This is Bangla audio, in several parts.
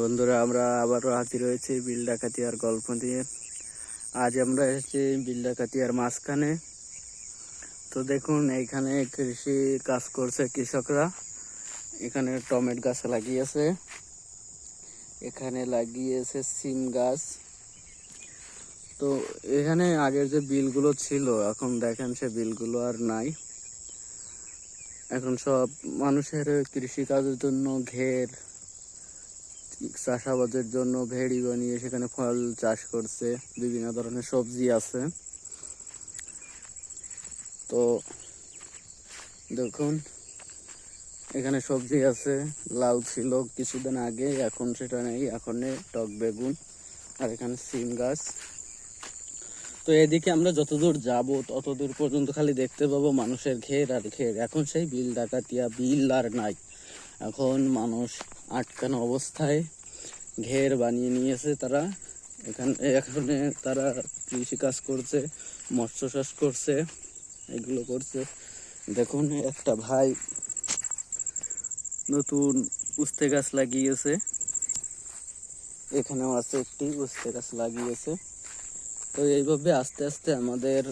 বন্ধুরা, আমরা আবারও হাজির হয়েছি বিল ডাকাতিয়ার গল্প নিয়ে। আজ আমরা এসেছি বিল ডাকাতিয়ার মাঝখানে। তো দেখুন, এইখানে কৃষি কাজ করছে কৃষকরা। এখানে টমেটো গাছ লাগিয়েছে, এখানে লাগিয়েছে সিম গাছ। তো এখানে আগের যে বিলগুলো ছিল, এখন দেখেন সে বিলগুলো আর নাই। এখন সব মানুষের কৃষি কাজের জন্য ঘের, চাষাবাদের জন্য ভেড়ি বানিয়ে সেখানে ফল চাষ করছে, বিভিন্ন ধরনের সবজি আছে। তো দেখুন, এখানে সবজি আছে, লাউ ছিল কিছুদিন আগে, এখন সেটা নেই, এখন টক বেগুন, আর এখানে সিম গাছ। তো এদিকে আমরা যতদূর যাব ততদূর পর্যন্ত খালি দেখতে পাবো মানুষের ঘের আর ঘের। এখন সেই বিল ডাকাতিয়া বিল আর নাই, এখন মানুষ আটকানো অবস্থায় ঘের বানিয়ে নিয়েছে তারা। এখানে তারা কৃষি কাজ করছে, মৎস্য চাষ করছে, এগুলো করছে। দেখুন, একটা ভাই নতুন উস্তে গাছ লাগিয়েছে, এখানেও আছে একটি উস্তে গাছ লাগিয়েছে। তো এইভাবে আস্তে আস্তে আমাদের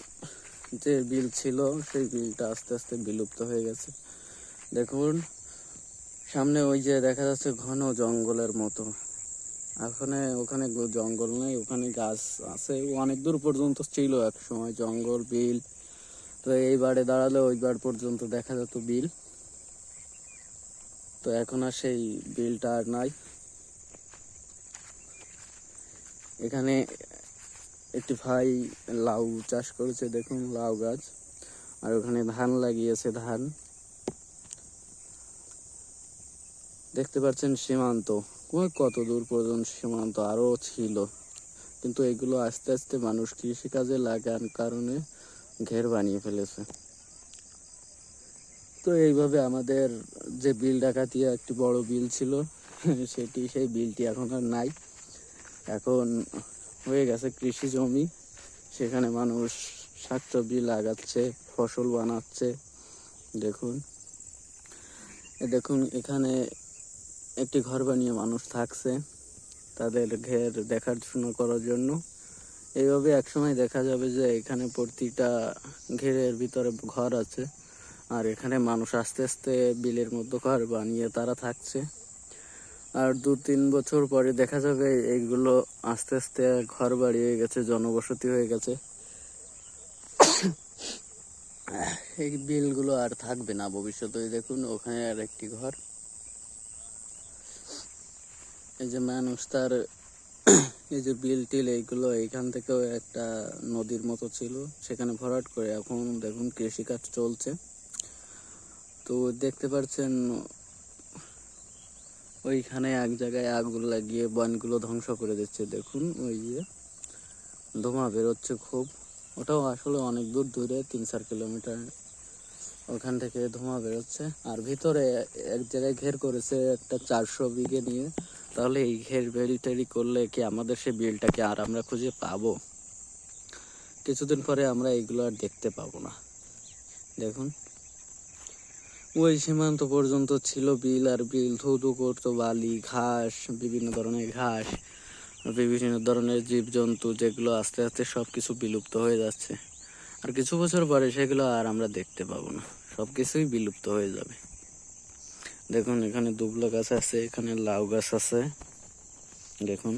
যে বিল ছিল সেই বিলটা আস্তে আস্তে বিলুপ্ত হয়ে গেছে। দেখুন, সামনে ওই যে দেখা যাচ্ছে ঘন জঙ্গলের মতো। ওখানে জঙ্গল নেই, ওখানে গাছ আছে, অনেক দূর পর্যন্ত ছিল এক সময় জঙ্গল, বিল। তো এই বাড়ে দাঁড়ালে ওই বার পর্যন্ত দেখা যেত বিল। তো এখন আর সেই বিলটা আর নাই। এখানে একটি ভাই লাউ চাষ করেছে, দেখুন লাউ গাছ, আর ওখানে ধান লাগিয়েছে। ধান দেখতে পাচ্ছেন, সীমান্ত কত দূর পর্যন্ত সীমান্ত আরো ছিল, কিন্তু এগুলো আস্তে আস্তে মানুষ কৃষিকাজে লাগার কারণে ঘের বানিয়ে ফেলেছে। তো এইভাবে আমাদের যে বিল ডাকাতিয়া একটি বড় বিল ছিল সেই বিলটি এখন আর নাই। এখন হয়ে গেছে কৃষি জমি, সেখানে মানুষ শাকসবজি লাগাচ্ছে, ফসল বানাচ্ছে। দেখুন, দেখুন এখানে একটি ঘর বানিয়ে মানুষ থাকছে তাদের ঘের দেখাশোনা করার জন্য। এইভাবে একসময় দেখা যাবে যে এখানে প্রতিটা ঘেরের ভিতরে ঘর আছে, আর এখানে মানুষ আস্তে আস্তে বিলের মধ্যে ঘর বানিয়ে তারা থাকছে। আর 2-3 বছর পরে দেখা যাবে এইগুলো আস্তে আস্তে ঘর বাড়ি হয়ে গেছে, জনবসতি হয়ে গেছে। এই বিলগুলো আর থাকবে না ভবিষ্যতে। দেখুন, ওখানে আর একটি ঘর। এই যে মানুষ তার এই যে বিল টিল এইগুলো, এইখান থেকেও একটা নদীর মতো ছিল, সেখানে ভরাট করে এখন দেখুন কৃষিকাজ চলছে। তো দেখতে পাচ্ছেন ওইখানে এক জায়গায় আগুন লাগিয়ে বনগুলো ধ্বংস করে দিচ্ছে। দেখুন, ওই যে ধোঁয়া বেরোচ্ছে খুব, ওটাও আসলে অনেক দূর দূরে, 3-4 কিলোমিটার ওখান থেকে ধোঁয়া বেরোচ্ছে। আর ভিতরে এক জায়গায় ঘের করেছে একটা 400 বিঘে নিয়ে। তাহলে এই ঘের বেড়ি টেরি করলে কি আমাদের সে বিলটাকে আর আমরা খুঁজে পাবো? কিছুদিন পরে আমরা এইগুলো আর দেখতে পাবো না। দেখুন, ওই সীমান্ত পর্যন্ত ছিল বিল, আর বিল ধুধু করতো বালি, ঘাস, বিভিন্ন ধরনের ঘাস, বিভিন্ন ধরনের জীবজন্তু, যেগুলো আস্তে আস্তে সবকিছু বিলুপ্ত হয়ে যাচ্ছে। আর কিছু বছর পরে সেগুলো আর আমরা দেখতে পাবো না, সবকিছুই বিলুপ্ত হয়ে যাবে। দেখুন, এখানে দুবলা গাছ আছে, এখানে লাউ গাছ আছে। দেখুন,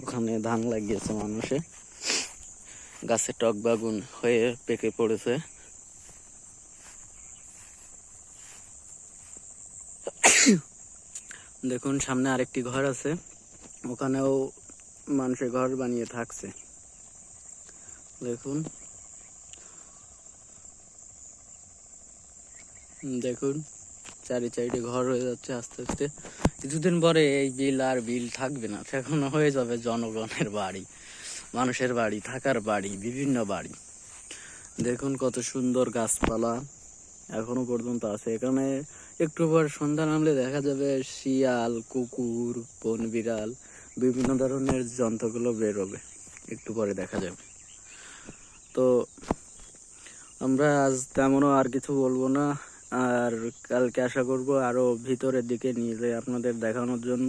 ওখানে ধান লাগিয়েছে মানুষে, গাছে টক বেগুন হয়ে পেকে পড়েছে। দেখুন, সামনে আরেকটি ঘর আছে, ওখানেও মানুষের ঘর বানিয়ে থাকছে। দেখুন, দেখুন চারিদিকে ঘর হয়ে যাচ্ছে আস্তে আস্তে। কিছুদিন পরে এই বিল আর বিল থাকবে না, সেখানে হয়ে যাবে জনগণের বাড়ি, মানুষের বাড়ি, থাকার বাড়ি, বিভিন্ন বাড়ি। দেখুন কত সুন্দর গাছপালা এখনো পর্যন্ত আছে এখানে। একটু পর সন্ধ্যা নামলে দেখা যাবে শিয়াল, কুকুর, বন বিড়াল, বিভিন্ন ধরনের জন্তুগুলো বেরোবে, একটু পরে দেখা যাবে। তো আমরা আজ তেমনও আর কিছু বলবো না, আর কালকে আশা করব আরো ভিতরের দিকে নিয়ে যাই আপনাদের দেখানোর জন্য।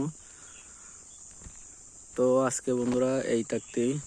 তো আজকে বন্ধুরা এই থাকতেই।